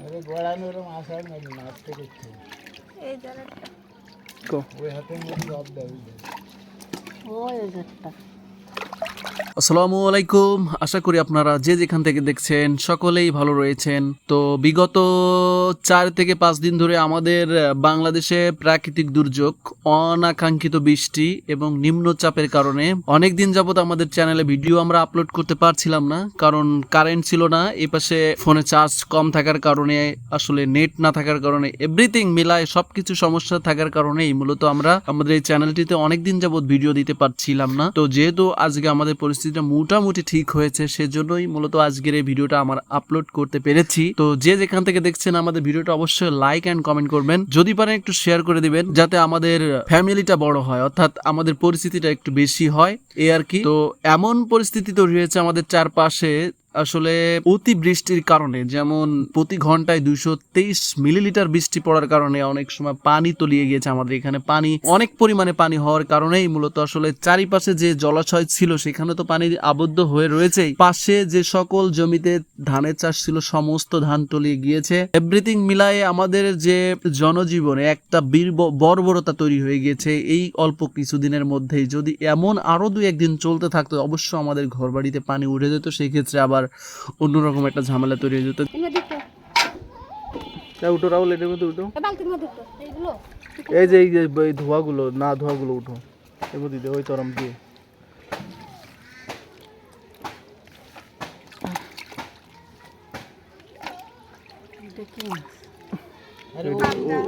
अरे गोळांवर मासा नाचते किती এই জায়গাটা ওই হাতে মধ্যে সব দেবে ওই জায়গাটা। আসসালামু আলাইকুম, আশা করি আপনারা যে যেখান থেকে দেখছেন সকলেই ভালো রয়েছেন। তো বিগত 4 থেকে 5 দিন ধরে আমাদের বাংলাদেশে প্রাকৃতিক দুর্যোগ, অনাকাঙ্ক্ষিত বৃষ্টি এবং নিম্নচাপের কারণে অনেক দিন যাবত আমাদের চ্যানেলে ভিডিও আমরা আপলোড করতে পারছিলাম না, কারণ কারেন্ট ছিল না, এপাশে ফোনে চার্জ কম থাকার কারণে, আসলে নেট না থাকার কারণে, এভরিথিং মিলায় সবকিছু সমস্যা থাকার কারণেই মূলত আমরা আমাদের এই চ্যানেলটিতে অনেক দিন যাবত ভিডিও দিতে পারছিলাম না। তো যেহেতু আজকে আমাদের পরিস্থিতিটা মোটামুটি ঠিক হয়েছে, সেজন্যই মূলত আজকের এই ভিডিওটা আমার আপলোড করতে পেরেছি। তো যে যেখান থেকে দেখছেন আমাদের ভিডিওটা অবশ্যই লাইক এন্ড কমেন্ট করবেন, যদি পারেন একটু শেয়ার করে দিবেন, যাতে আমাদের ফ্যামিলিটা বড় হয়, অর্থাৎ আমাদের পরিস্থিতিটা একটু বেশি হয়, এই আর কি। তো এমন পরিস্থিতি তৈরি হয়েছে আমাদের চারপাশে, আসলে অতি বৃষ্টির কারণে, যেমন প্রতি ঘন্টায় 223 মিলিলিটার বৃষ্টি পড়ার কারণে অনেক সময় পানি তলিয়ে গিয়েছে আমাদের এখানে। পানি অনেক পরিমাণে পানি হওয়ার কারণেই মূলত আসলে চারিপাশে যে জলাশয় ছিল সেখানে তো পানি আবদ্ধ হয়ে রয়েছে, পাশে যে সকল জমিতে ধানের চাষ ছিল সমস্ত ধান তলিয়ে গিয়েছে। এভরিথিং মিলায়ে আমাদের যে জনজীবনে একটা বর্বরতা তৈরি হয়ে গিয়েছে এই অল্প কিছুদিনের মধ্যেই। যদি এমন আরো 2-1 দিন চলতে থাকতো, অবশ্য আমাদের ঘর বাড়িতে পানি উঠে যেত, সেই ক্ষেত্রে আবার অন্যরকম একটা ঝামেলা তৈরি হয়ে যেত। উঠো রাহুল, এটার মধ্যে উঠো, এই যে এই ধোঁয়াগুলো না, ধোঁয়াগুলো উঠো এর মধ্যে দিয়ে, ওই তরম দিয়ে।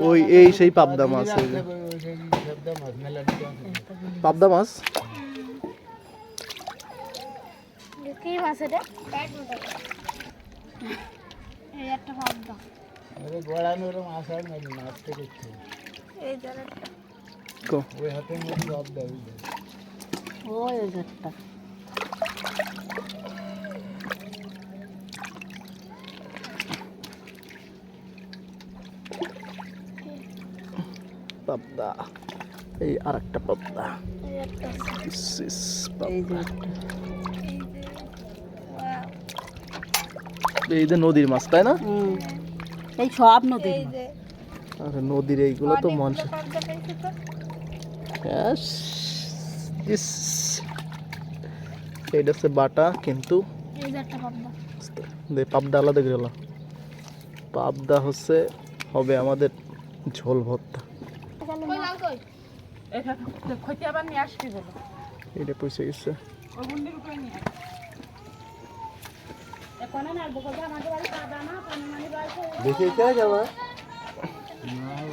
ওই এই সেই পাবদা মাছ, পাবদা মাছ কি মাছ এটা? এই একটা পাবদা। अरे गोळांवर मासा नाचते किती এই জায়গাটা ওই হাতে মধ্যে সব দেবে ওই জায়গাটা। পাবদা, এই আরেকটা পাবদা, এই একটা এই যে নদীর মাছ, তাই না? এই সব নদীর মাছ। আরে নদীর এইগুলো তো মানুষ, এইটা হচ্ছে বাটা, কিন্তু এই যে একটা পাবদা। পাবদা আলাদা গেল, পাবদা হচ্ছে হবে আমাদের ঝোল ভর্তা। এটা পয়সা গেছে দেখে কে যাবা না